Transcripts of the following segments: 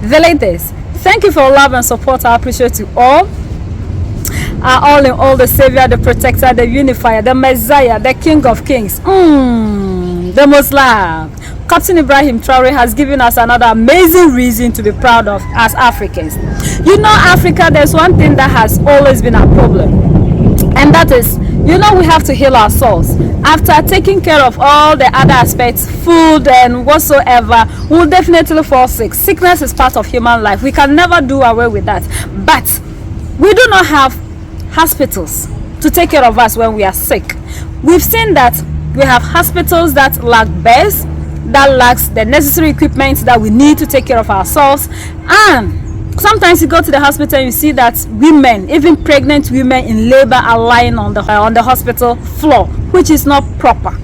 The latest. Thank you for your love and support. I appreciate you all. All in all, the Savior, the Protector, the Unifier, the Messiah, the King of Kings, the most loved. Captain Ibrahim Traore has given us another amazing reason to be proud of as Africans. You know, Africa, there's one thing that has always been a problem, and that is, you know, we have to heal our souls. After taking care of all the other aspects, food and whatsoever, we'll definitely fall sick. Sickness is part of human life. We can never do away with that. But we do not have hospitals to take care of us when we are sick. We've seen that we have hospitals that lack beds, that lacks the necessary equipment that we need to take care of ourselves. And sometimes you go to the hospital and you see that women, even pregnant women in labor, are lying on the hospital floor, which is not proper.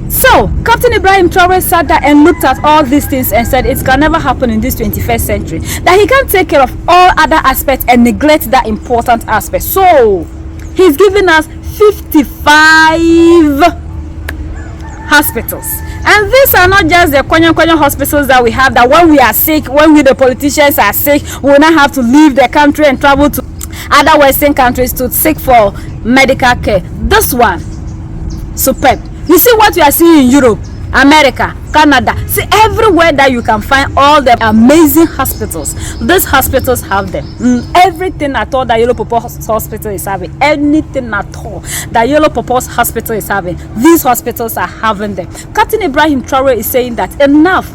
So Captain Ibrahim Traore sat there and looked at all these things and said it can never happen in this 21st century, that he can't take care of all other aspects and neglect that important aspect. So he's giving us 55 hospitals, and these are not just the Konya hospitals that we have, that when we are sick, when we the politicians are sick, we will not have to leave the country and travel to other Western countries to seek for medical care. This one, superb. You see what we are seeing in Europe, America, Canada. See, everywhere that you can find all the amazing hospitals, these hospitals have them. Everything at all that Yellow Purpose Hospital is having, anything at all that Yellow Purpose Hospital is having, these hospitals are having them. Captain Ibrahim Traore is saying that enough.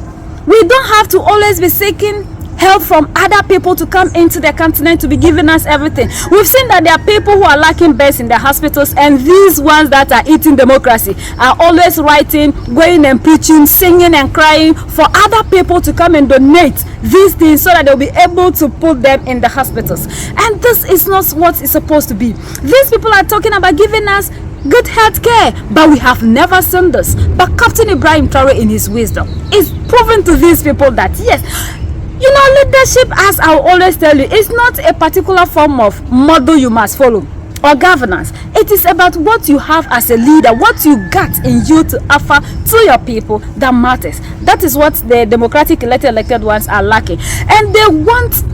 We don't have to always be seeking help from other people to come into the continent to be giving us everything. We've seen that there are people who are lacking beds in their hospitals, and these ones that are eating democracy are always writing, going and preaching, singing and crying for other people to come and donate these things so that they'll be able to put them in the hospitals. And this is not what it's supposed to be. These people are talking about giving us good health care, but we have never seen this. But Captain Ibrahim Traore, in his wisdom, is proving to these people that yes, you know, leadership, as I always tell you, is not a particular form of model you must follow or governance. It is about what you have as a leader, what you got in you to offer to your people that matters. That is what the democratic elected ones are lacking, and they want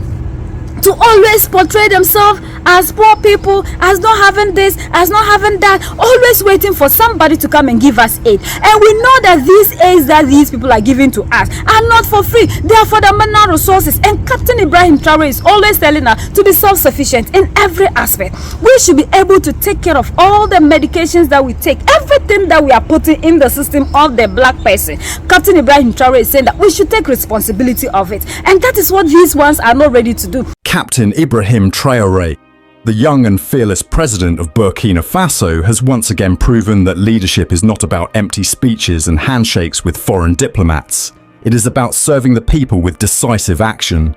to always portray themselves as poor people, as not having this, as not having that, always waiting for somebody to come and give us aid. And we know that these aids that these people are giving to us are not for free. They are for the mineral resources. And Captain Ibrahim Traore is always telling us to be self-sufficient in every aspect. We should be able to take care of all the medications that we take, everything that we are putting in the system of the black person. Captain Ibrahim Traore is saying that we should take responsibility of it. And that is what these ones are not ready to do. Captain Ibrahim Traore, the young and fearless president of Burkina Faso, has once again proven that leadership is not about empty speeches and handshakes with foreign diplomats. It is about serving the people with decisive action.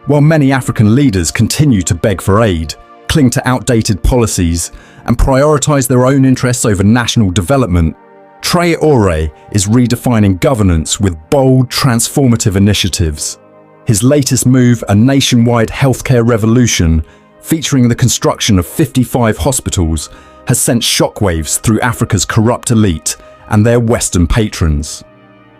While many African leaders continue to beg for aid, cling to outdated policies, and prioritize their own interests over national development, Traore is redefining governance with bold, transformative initiatives. His latest move, a nationwide healthcare revolution, featuring the construction of 55 hospitals, has sent shockwaves through Africa's corrupt elite and their Western patrons.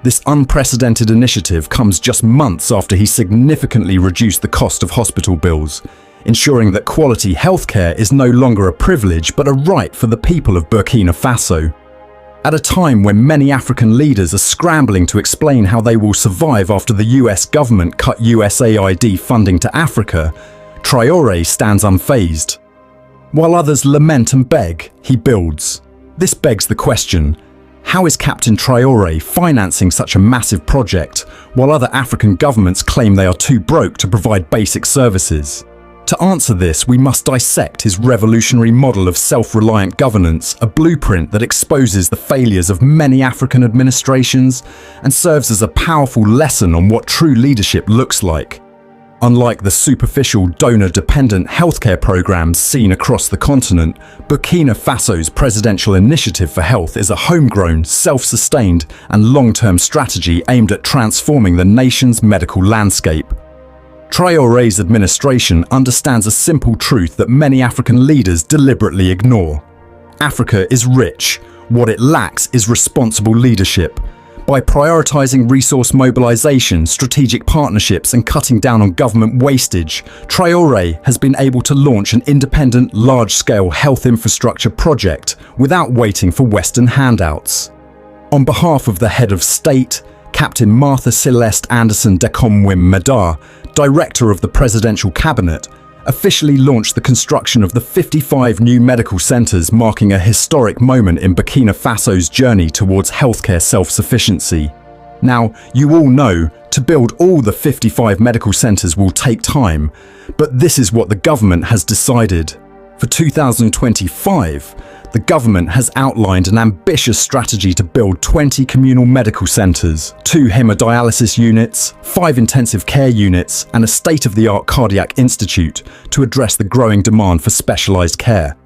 This unprecedented initiative comes just months after he significantly reduced the cost of hospital bills, ensuring that quality healthcare is no longer a privilege but a right for the people of Burkina Faso. At a time when many African leaders are scrambling to explain how they will survive after the US government cut USAID funding to Africa, Traore stands unfazed. While others lament and beg, he builds. This begs the question, how is Captain Traore financing such a massive project while other African governments claim they are too broke to provide basic services? To answer this, we must dissect his revolutionary model of self-reliant governance, a blueprint that exposes the failures of many African administrations and serves as a powerful lesson on what true leadership looks like. Unlike the superficial donor-dependent healthcare programs seen across the continent, Burkina Faso's presidential initiative for health is a homegrown, self-sustained and long-term strategy aimed at transforming the nation's medical landscape. Traore's administration understands a simple truth that many African leaders deliberately ignore. Africa is rich. What it lacks is responsible leadership. By prioritising resource mobilisation, strategic partnerships and cutting down on government wastage, Traore has been able to launch an independent, large-scale health infrastructure project without waiting for Western handouts. On behalf of the head of state, Captain Martha Celeste Anderson de Comwim Medar, Director of the Presidential Cabinet, officially launched the construction of the 55 new medical centres, marking a historic moment in Burkina Faso's journey towards healthcare self-sufficiency. Now, you all know, to build all the 55 medical centres will take time, but this is what the government has decided. For 2025, the government has outlined an ambitious strategy to build 20 communal medical centres, 2 hemodialysis units, 5 intensive care units, and a state-of-the-art cardiac institute to address the growing demand for specialised care.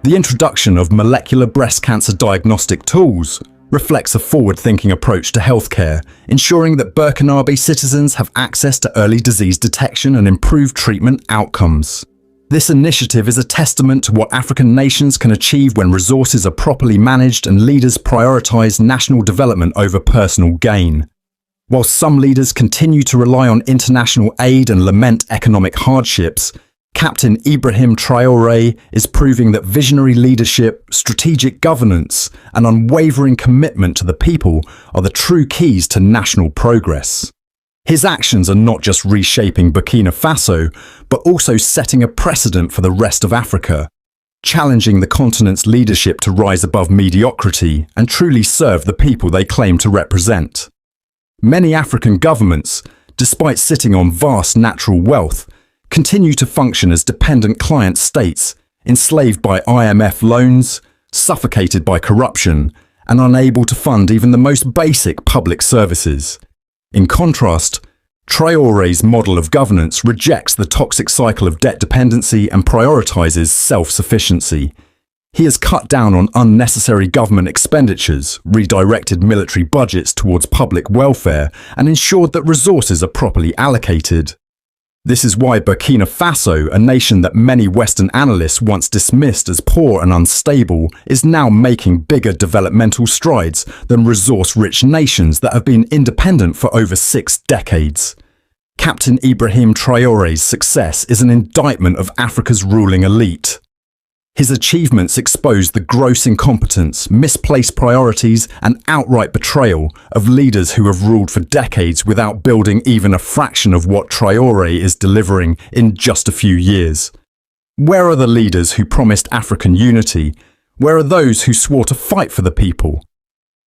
The introduction of molecular breast cancer diagnostic tools reflects a forward-thinking approach to healthcare, ensuring that Burkinabe citizens have access to early disease detection and improved treatment outcomes. This initiative is a testament to what African nations can achieve when resources are properly managed and leaders prioritise national development over personal gain. While some leaders continue to rely on international aid and lament economic hardships, Captain Ibrahim Traore is proving that visionary leadership, strategic governance, and unwavering commitment to the people are the true keys to national progress. His actions are not just reshaping Burkina Faso, but also setting a precedent for the rest of Africa, challenging the continent's leadership to rise above mediocrity and truly serve the people they claim to represent. Many African governments, despite sitting on vast natural wealth, continue to function as dependent client states, enslaved by IMF loans, suffocated by corruption, and unable to fund even the most basic public services. In contrast, Traore's model of governance rejects the toxic cycle of debt dependency and prioritises self-sufficiency. He has cut down on unnecessary government expenditures, redirected military budgets towards public welfare, and ensured that resources are properly allocated. This is why Burkina Faso, a nation that many Western analysts once dismissed as poor and unstable, is now making bigger developmental strides than resource-rich nations that have been independent for over 6 decades. Captain Ibrahim Traore's success is an indictment of Africa's ruling elite. His achievements expose the gross incompetence, misplaced priorities, and outright betrayal of leaders who have ruled for decades without building even a fraction of what Traore is delivering in just a few years. Where are the leaders who promised African unity? Where are those who swore to fight for the people?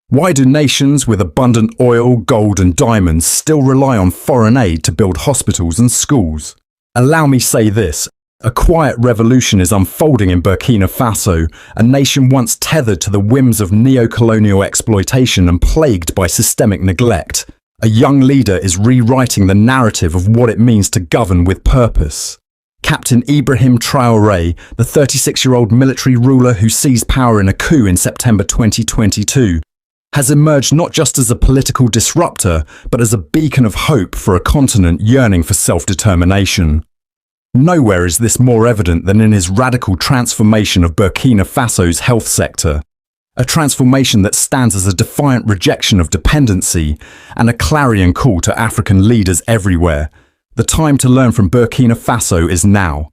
Why do nations with abundant oil, gold, and diamonds still rely on foreign aid to build hospitals and schools? Allow me say this. A quiet revolution is unfolding in Burkina Faso, a nation once tethered to the whims of neo-colonial exploitation and plagued by systemic neglect. A young leader is rewriting the narrative of what it means to govern with purpose. Captain Ibrahim Traore, the 36-year-old military ruler who seized power in a coup in September 2022, has emerged not just as a political disruptor, but as a beacon of hope for a continent yearning for self-determination. Nowhere is this more evident than in his radical transformation of Burkina Faso's health sector. A transformation that stands as a defiant rejection of dependency and a clarion call to African leaders everywhere. The time to learn from Burkina Faso is now.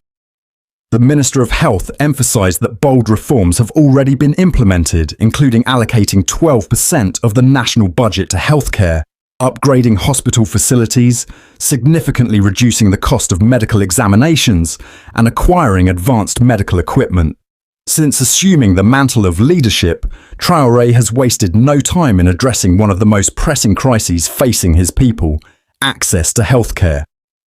The Minister of Health emphasised that bold reforms have already been implemented, including allocating 12% of the national budget to healthcare, upgrading hospital facilities, significantly reducing the cost of medical examinations, and acquiring advanced medical equipment. Since assuming the mantle of leadership, Traore has wasted no time in addressing one of the most pressing crises facing his people: access to healthcare.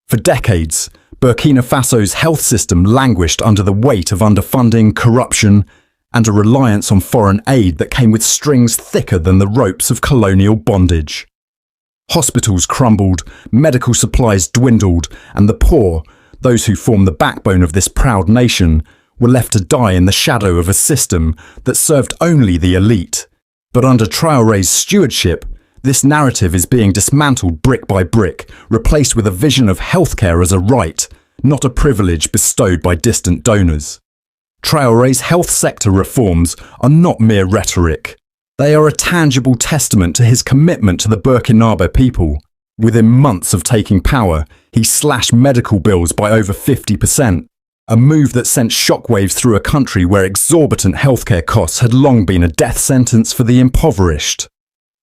For decades, Burkina Faso's health system languished under the weight of underfunding, corruption, and a reliance on foreign aid that came with strings thicker than the ropes of colonial bondage. Hospitals crumbled, medical supplies dwindled, and the poor, those who form the backbone of this proud nation, were left to die in the shadow of a system that served only the elite. But under Traore's stewardship, this narrative is being dismantled brick by brick, replaced with a vision of healthcare as a right, not a privilege bestowed by distant donors. Traore's health sector reforms are not mere rhetoric. They are a tangible testament to his commitment to the Burkinabe people. Within months of taking power, he slashed medical bills by over 50%, a move that sent shockwaves through a country where exorbitant healthcare costs had long been a death sentence for the impoverished.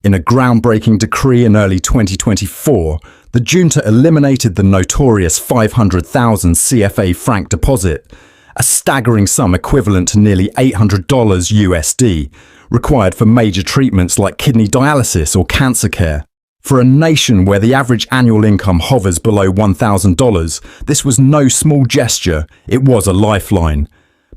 In a groundbreaking decree in early 2024, the junta eliminated the notorious 500,000 CFA franc deposit, a staggering sum equivalent to nearly $800 USD, required for major treatments like kidney dialysis or cancer care. For a nation where the average annual income hovers below $1,000, this was no small gesture, it was a lifeline.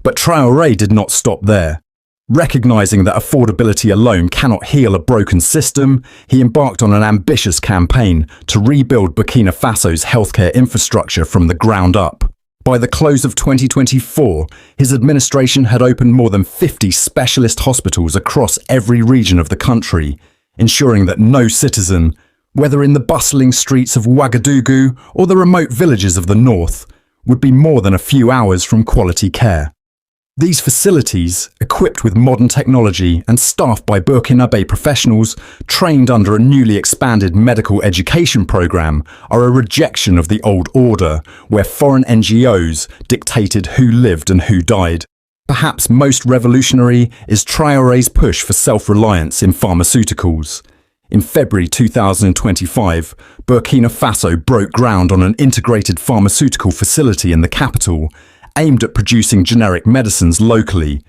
But Traore did not stop there. Recognizing that affordability alone cannot heal a broken system, he embarked on an ambitious campaign to rebuild Burkina Faso's healthcare infrastructure from the ground up. By the close of 2024, his administration had opened more than 50 specialist hospitals across every region of the country, ensuring that no citizen, whether in the bustling streets of Ouagadougou or the remote villages of the north, would be more than a few hours from quality care. These facilities, equipped with modern technology and staffed by Burkinabe professionals trained under a newly expanded medical education program, are a rejection of the old order, where foreign NGOs dictated who lived and who died. Perhaps most revolutionary is Traore's push for self-reliance in pharmaceuticals. In February 2025, Burkina Faso broke ground on an integrated pharmaceutical facility in the capital, aimed at producing generic medicines locally.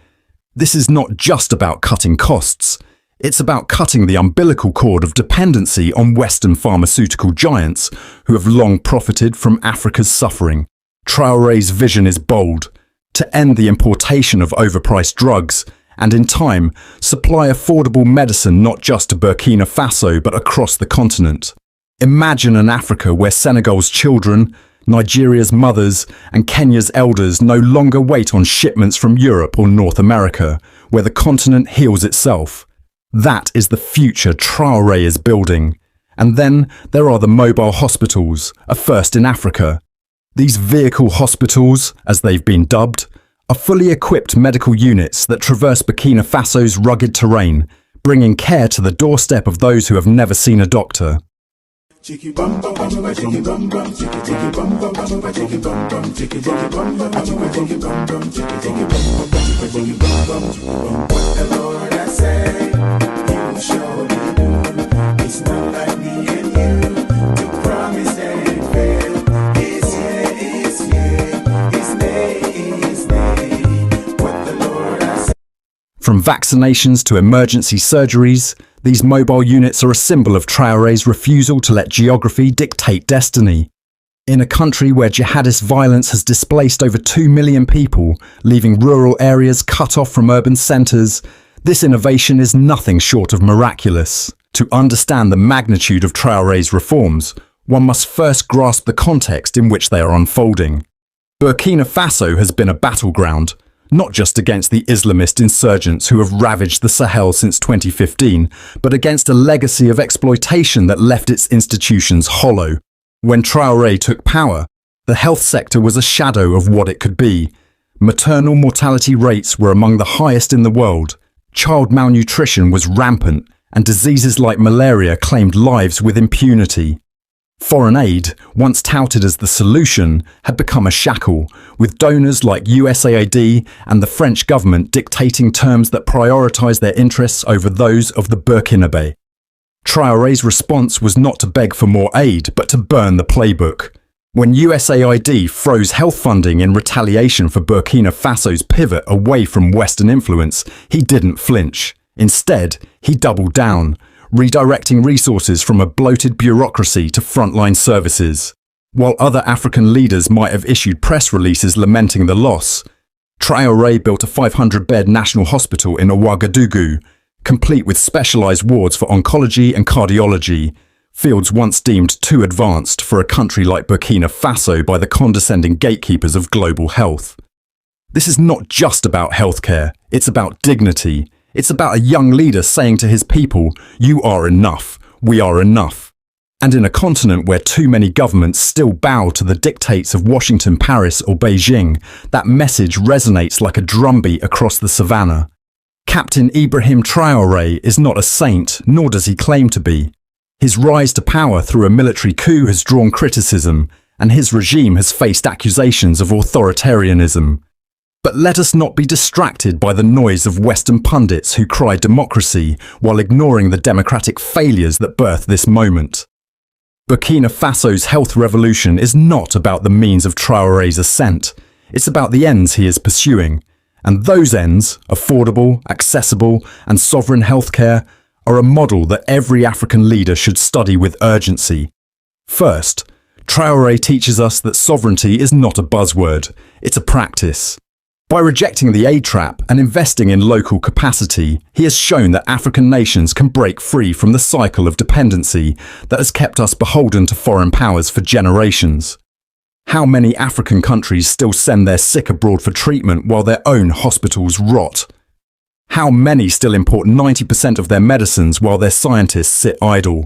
This is not just about cutting costs. It's about cutting the umbilical cord of dependency on Western pharmaceutical giants who have long profited from Africa's suffering. Traore's vision is bold: to end the importation of overpriced drugs and, in time, supply affordable medicine not just to Burkina Faso but across the continent. Imagine an Africa where Senegal's children, Nigeria's mothers and Kenya's elders no longer wait on shipments from Europe or North America, where the continent heals itself. That is the future Traore is building. And then there are the mobile hospitals, a first in Africa. These vehicle hospitals, as they've been dubbed, are fully equipped medical units that traverse Burkina Faso's rugged terrain, bringing care to the doorstep of those who have never seen a doctor. Chicky bum bum bum bum chicky bum bum chicky bum bum bum bum chicky bum bum chicky bum bum bum chicky bum bum chicky bum bum. What the Lord has said, you surely do. It's not like me and you to promise and fail. His yea is yea, his nay is nay. What the Lord has said. From vaccinations to emergency surgeries, these mobile units are a symbol of Traore's refusal to let geography dictate destiny. In a country where jihadist violence has displaced over 2 million people, leaving rural areas cut off from urban centres, this innovation is nothing short of miraculous. To understand the magnitude of Traore's reforms, one must first grasp the context in which they are unfolding. Burkina Faso has been a battleground, not just against the Islamist insurgents who have ravaged the Sahel since 2015, but against a legacy of exploitation that left its institutions hollow. When Traore took power, the health sector was a shadow of what it could be. Maternal mortality rates were among the highest in the world, child malnutrition was rampant, and diseases like malaria claimed lives with impunity. Foreign aid, once touted as the solution, had become a shackle, with donors like USAID and the French government dictating terms that prioritized their interests over those of the Burkinabe. Traore's response was not to beg for more aid, but to burn the playbook. When USAID froze health funding in retaliation for Burkina Faso's pivot away from Western influence, he didn't flinch. Instead, he doubled down, redirecting resources from a bloated bureaucracy to frontline services. While other African leaders might have issued press releases lamenting the loss, Traore built a 500-bed national hospital in Ouagadougou, complete with specialized wards for oncology and cardiology, fields once deemed too advanced for a country like Burkina Faso by the condescending gatekeepers of global health. This is not just about healthcare, it's about dignity. It's about a young leader saying to his people, "You are enough, we are enough." And in a continent where too many governments still bow to the dictates of Washington, Paris or Beijing, that message resonates like a drumbeat across the savannah. Captain Ibrahim Traore is not a saint, nor does he claim to be. His rise to power through a military coup has drawn criticism, and his regime has faced accusations of authoritarianism. But let us not be distracted by the noise of Western pundits who cry democracy while ignoring the democratic failures that birth this moment. Burkina Faso's health revolution is not about the means of Traore's ascent. It's about the ends he is pursuing. And those ends, affordable, accessible, and sovereign healthcare, are a model that every African leader should study with urgency. First, Traore teaches us that sovereignty is not a buzzword, it's a practice. By rejecting the aid trap and investing in local capacity, he has shown that African nations can break free from the cycle of dependency that has kept us beholden to foreign powers for generations. How many African countries still send their sick abroad for treatment while their own hospitals rot? How many still import 90% of their medicines while their scientists sit idle?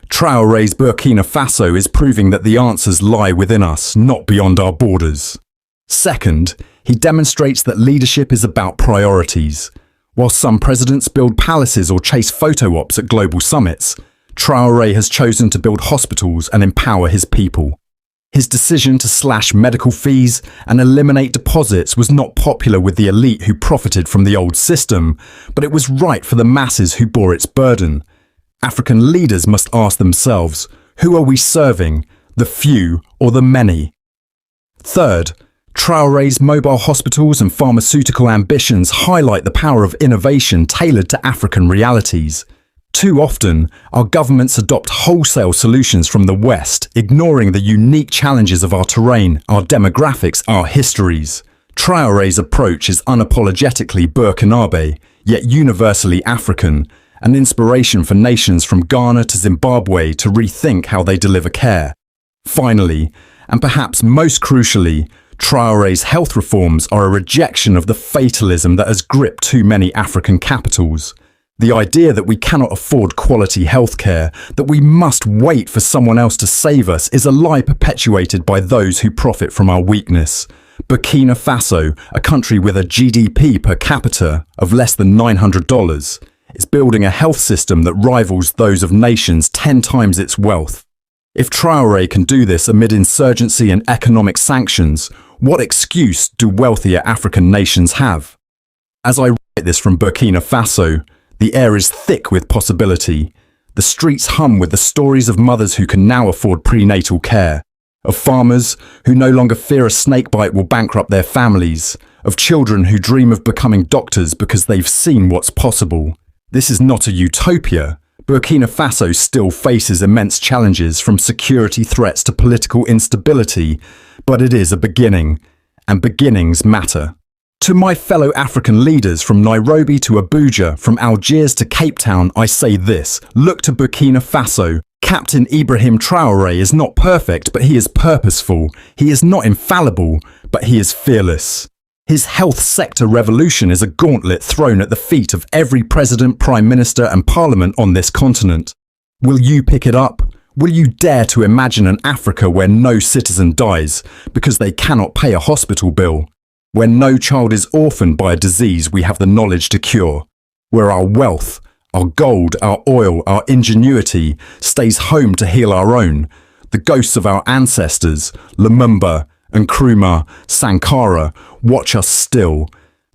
Traore's Burkina Faso is proving that the answers lie within us, not beyond our borders. Second, he demonstrates that leadership is about priorities. While some presidents build palaces or chase photo ops at global summits, Traore has chosen to build hospitals and empower his people. His decision to slash medical fees and eliminate deposits was not popular with the elite who profited from the old system, but it was right for the masses who bore its burden. African leaders must ask themselves, who are we serving, the few or the many? Third, Traore's mobile hospitals and pharmaceutical ambitions highlight the power of innovation tailored to African realities. Too often, our governments adopt wholesale solutions from the West, ignoring the unique challenges of our terrain, our demographics, our histories. Traore's approach is unapologetically Burkinabe, yet universally African, an inspiration for nations from Ghana to Zimbabwe to rethink how they deliver care. Finally, and perhaps most crucially, Traore's health reforms are a rejection of the fatalism that has gripped too many African capitals. The idea that we cannot afford quality healthcare, that we must wait for someone else to save us, is a lie perpetuated by those who profit from our weakness. Burkina Faso, a country with a GDP per capita of less than $900, is building a health system that rivals those of nations 10 times its wealth. If Traore can do this amid insurgency and economic sanctions, what excuse do wealthier African nations have? As I write this from Burkina Faso, the air is thick with possibility. The streets hum with the stories of mothers who can now afford prenatal care, of farmers who no longer fear a snakebite will bankrupt their families, of children who dream of becoming doctors because they've seen what's possible. This is not a utopia. Burkina Faso still faces immense challenges, from security threats to political instability, but it is a beginning, and beginnings matter. To my fellow African leaders from Nairobi to Abuja, from Algiers to Cape Town, I say this: look to Burkina Faso. Captain Ibrahim Traore is not perfect, but he is purposeful. He is not infallible, but he is fearless. His health sector revolution is a gauntlet thrown at the feet of every president, prime minister, and parliament on this continent. Will you pick it up? Will you dare to imagine an Africa where no citizen dies because they cannot pay a hospital bill? Where no child is orphaned by a disease we have the knowledge to cure? Where our wealth, our gold, our oil, our ingenuity stays home to heal our own? The ghosts of our ancestors, Lumumba, Nkrumah, Sankara, watch us still.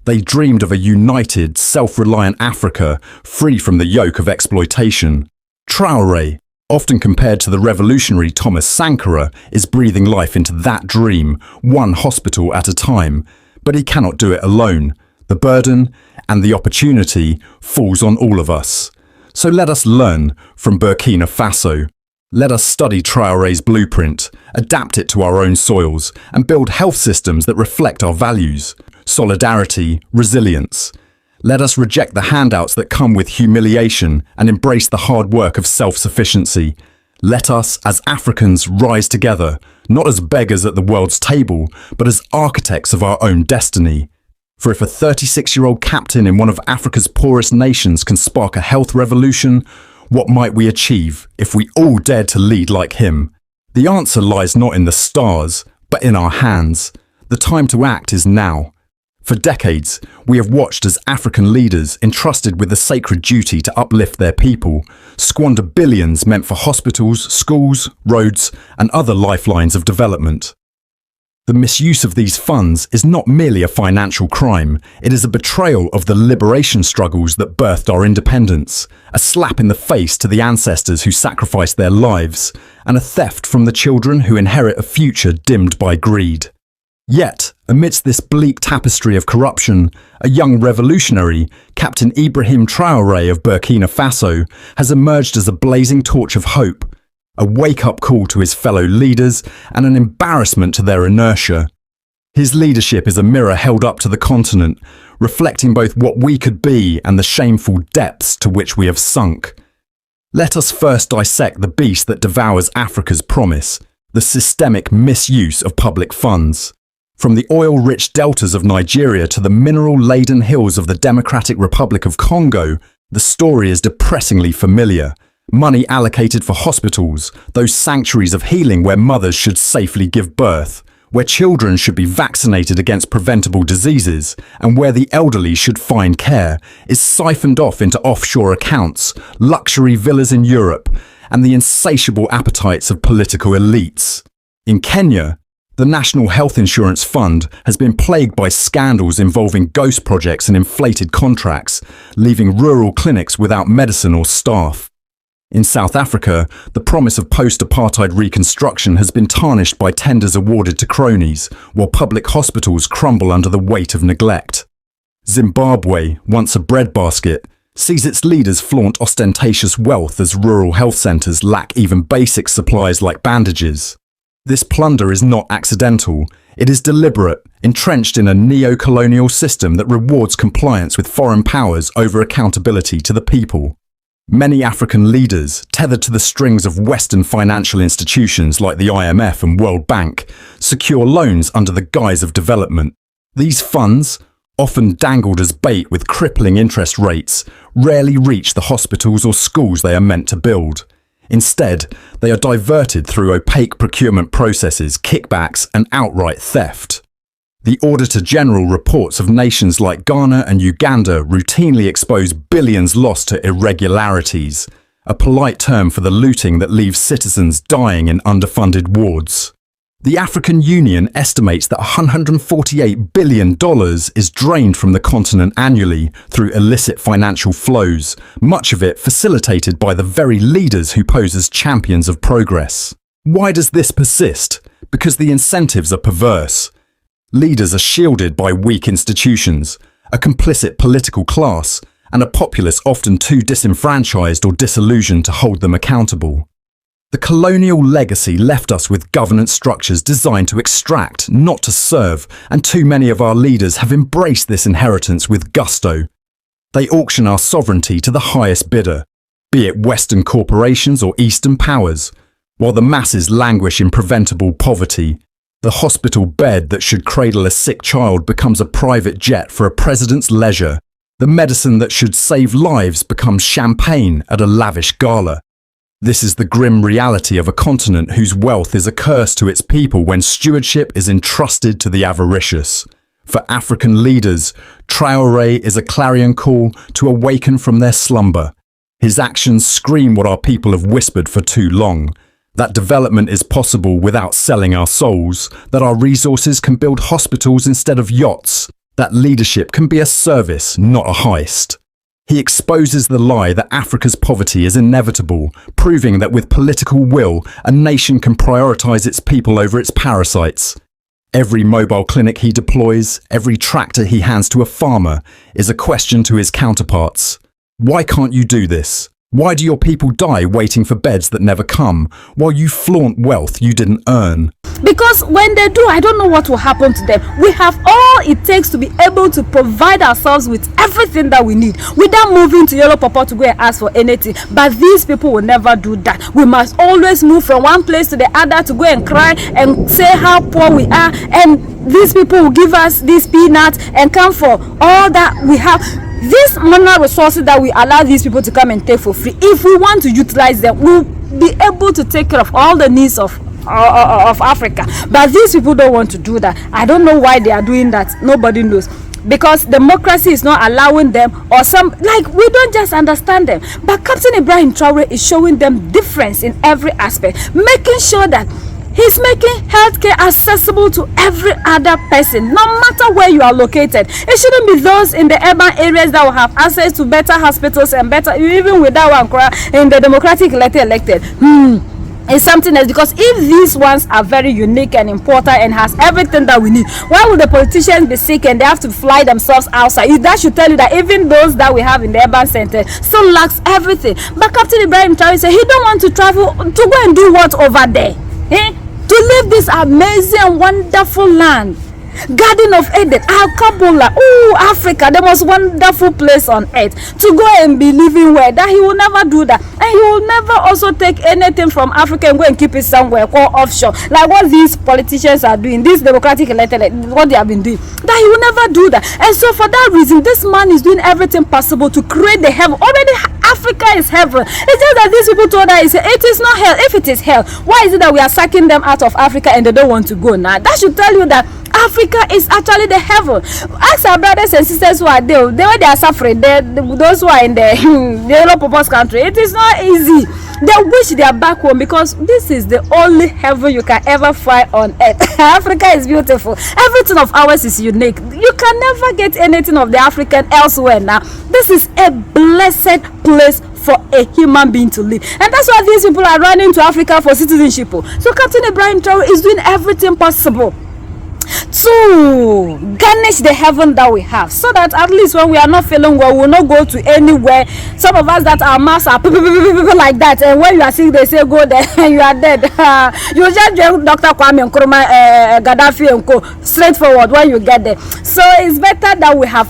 They dreamed of a united, self-reliant Africa, free from the yoke of exploitation. Traore, often compared to the revolutionary Thomas Sankara, is breathing life into that dream, one hospital at a time. But he cannot do it alone. The burden and the opportunity falls on all of us. So let us learn from Burkina Faso. Let us study Traore's blueprint, adapt it to our own soils, and build health systems that reflect our values: solidarity, resilience. Let us reject the handouts that come with humiliation and embrace the hard work of self-sufficiency. Let us, as Africans, rise together, not as beggars at the world's table, but as architects of our own destiny. For if a 36-year-old captain in one of Africa's poorest nations can spark a health revolution, what might we achieve if we all dared to lead like him? The answer lies not in the stars, but in our hands. The time to act is now. For decades, we have watched as African leaders entrusted with the sacred duty to uplift their people squander billions meant for hospitals, schools, roads, and other lifelines of development. The misuse of these funds is not merely a financial crime, it is a betrayal of the liberation struggles that birthed our independence, a slap in the face to the ancestors who sacrificed their lives, and a theft from the children who inherit a future dimmed by greed. Yet, amidst this bleak tapestry of corruption, a young revolutionary, Captain Ibrahim Traore of Burkina Faso, has emerged as a blazing torch of hope, a wake-up call to his fellow leaders and an embarrassment to their inertia. His leadership is a mirror held up to the continent, reflecting both what we could be and the shameful depths to which we have sunk. Let us first dissect the beast that devours Africa's promise, the systemic misuse of public funds. From the oil-rich deltas of Nigeria to the mineral-laden hills of the Democratic Republic of Congo, the story is depressingly familiar. Money allocated for hospitals, those sanctuaries of healing where mothers should safely give birth, where children should be vaccinated against preventable diseases, and where the elderly should find care, is siphoned off into offshore accounts, luxury villas in Europe, and the insatiable appetites of political elites. In Kenya, the National Health Insurance Fund has been plagued by scandals involving ghost projects and inflated contracts, leaving rural clinics without medicine or staff. In South Africa, the promise of post-apartheid reconstruction has been tarnished by tenders awarded to cronies, while public hospitals crumble under the weight of neglect. Zimbabwe, once a breadbasket, sees its leaders flaunt ostentatious wealth as rural health centres lack even basic supplies like bandages. This plunder is not accidental, it is deliberate, entrenched in a neo-colonial system that rewards compliance with foreign powers over accountability to the people. Many African leaders, tethered to the strings of Western financial institutions like the IMF and World Bank, secure loans under the guise of development. These funds, often dangled as bait with crippling interest rates, rarely reach the hospitals or schools they are meant to build. Instead, they are diverted through opaque procurement processes, kickbacks, and outright theft. The Auditor General reports of nations like Ghana and Uganda routinely expose billions lost to irregularities, a polite term for the looting that leaves citizens dying in underfunded wards. The African Union estimates that $148 billion is drained from the continent annually through illicit financial flows, much of it facilitated by the very leaders who pose as champions of progress. Why does this persist? Because the incentives are perverse. Leaders are shielded by weak institutions, a complicit political class, and a populace often too disenfranchised or disillusioned to hold them accountable. The colonial legacy left us with governance structures designed to extract, not to serve, and too many of our leaders have embraced this inheritance with gusto. They auction our sovereignty to the highest bidder, be it Western corporations or Eastern powers, while the masses languish in preventable poverty. The hospital bed that should cradle a sick child becomes a private jet for a president's leisure. The medicine that should save lives becomes champagne at a lavish gala. This is the grim reality of a continent whose wealth is a curse to its people when stewardship is entrusted to the avaricious. For African leaders, Traore is a clarion call to awaken from their slumber. His actions scream what our people have whispered for too long. That development is possible without selling our souls, that our resources can build hospitals instead of yachts, that leadership can be a service, not a heist. He exposes the lie that Africa's poverty is inevitable, proving that with political will, a nation can prioritize its people over its parasites. Every mobile clinic he deploys, every tractor he hands to a farmer, is a question to his counterparts. Why can't you do this? Why do your people die waiting for beds that never come, while you flaunt wealth you didn't earn? Because when they do, I don't know what will happen to them. We have all it takes to be able to provide ourselves with everything that we need without moving to Yellow Papa to go and ask for anything. But these people will never do that. We must always move from one place to the other to go and cry and say how poor we are. And these people will give us these peanuts and come for all that we have. These mineral resources that we allow these people to come and take for free, if we want to utilize them, we'll be able to take care of all the needs of Africa. But these people don't want to do that. I don't know why they are doing that. Nobody knows. because democracy is not allowing them, or some, like, we don't just understand them. But Captain Ibrahim Traore is showing them difference in every aspect, making sure that he's making healthcare accessible to every other person, no matter where you are located. It shouldn't be those in the urban areas that will have access to better hospitals and better, even without one in the democratic elected. It's something else, because if these ones are very unique and important and has everything that we need, why would the politicians be sick and they have to fly themselves outside? That should tell you that even those that we have in the urban center still lacks everything. But Captain Ibrahim Traore said he don't want to travel to go and do what over there? To leave this amazing, wonderful land, Garden of Eden, Al-Kabula, Africa, the most wonderful place on earth, to go and be living where, that he will never do that. And he will never also take anything from Africa and go and keep it somewhere or offshore, like what these politicians are doing, these democratic elected, what they have been doing. That he will never do that. And so for that reason, this man is doing everything possible to create the heaven. Already Africa is heaven. It's just that these people told us it is not hell. If it is hell, why is it that we are sucking them out of Africa and they don't want to go now? That should tell you that Africa is actually the heaven. Ask our brothers and sisters who are there, they are suffering, those who are in the yellow purpose country. It is not easy. They wish they are back home, because this is the only heaven you can ever find on earth. Africa is beautiful. Everything of ours is unique. You can never get anything of the African elsewhere now. This is a blessed place for a human being to live. And that's why these people are running to Africa for citizenship. So Captain Ibrahim Traore is doing everything possible to garnish the heaven that we have, so that at least when we are not feeling well, we will not go to anywhere. Some of us that our mouths are like that, and when you are sick they say go there and you are dead. You just drink Dr. Kwame Nkrumah, Gaddafi and co, straightforward when you get there. So it's better that we have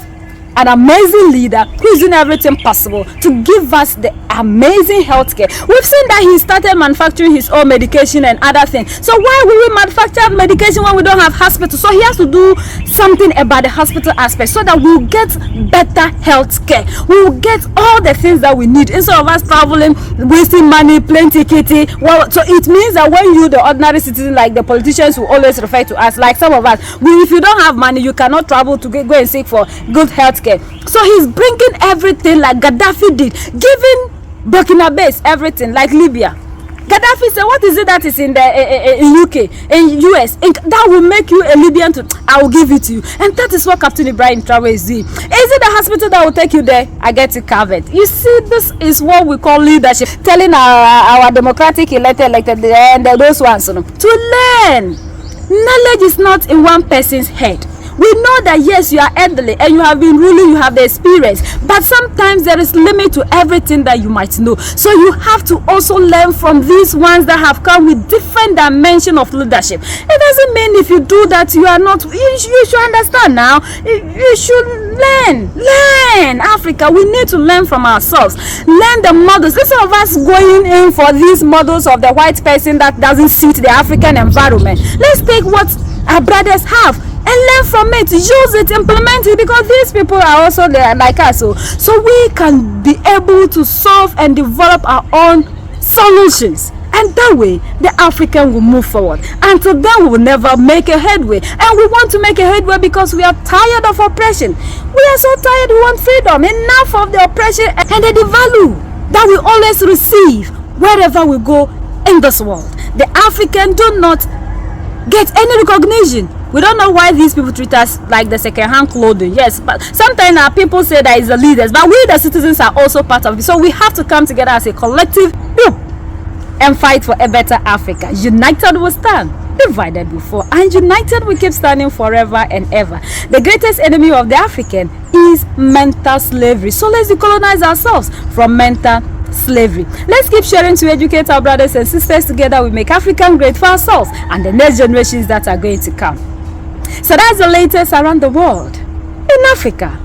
an amazing leader who is doing everything possible to give us the amazing healthcare. We've seen that he started manufacturing his own medication and other things. So why will we manufacture medication when we don't have hospitals? So he has to do something about the hospital aspect, so that we'll get better healthcare. We will get all the things that we need, instead of us traveling, wasting money, plane ticket. Well, so it means that when you, the ordinary citizen, like the politicians who always refer to us, like some of us, if you don't have money, you cannot travel to go and seek for good healthcare. So he's bringing everything like Gaddafi did, giving Burkina Faso everything, like Libya. Gaddafi said, what is it that is in the in UK, in US, that will make you a Libyan I will give it to you. And that is what Captain Ibrahim Traore is doing. Is it the hospital that will take you there? I get it covered. You see, this is what we call leadership, telling our democratic elected and those ones to learn. Knowledge is not in one person's head. We know that yes, you are elderly and you have been ruling, you have the experience, but sometimes there is limit to everything that you might know. So you have to also learn from these ones that have come with different dimension of leadership. It doesn't mean if you do that you are not, you should understand now, you should learn Africa. We need to learn from ourselves, learn the models, instead of us going in for these models of the white person that doesn't suit the African environment. Let's take what our brothers have and learn from it, use it, implement it, because these people are also there like us, so we can be able to solve and develop our own solutions, and that way the African will move forward. Until then we will never make a headway, and we want to make a headway because we are tired of oppression. We are so tired, we want freedom, enough of the oppression and the devalue that we always receive wherever we go in this world. The African do not get any recognition. We don't know why these people treat us like the second-hand clothing. Yes, but sometimes our people say that it's the leaders, but we the citizens are also part of it. So we have to come together as a collective group and fight for a better Africa. United we stand, divided we fall, and united we keep standing forever and ever. The greatest enemy of the African is mental slavery. So let's decolonize ourselves from mental slavery. Let's keep sharing to educate our brothers and sisters. Together we make African great for ourselves and the next generations that are going to come. So that's the latest around the world, in Africa,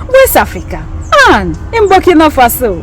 West Africa, and in Burkina Faso.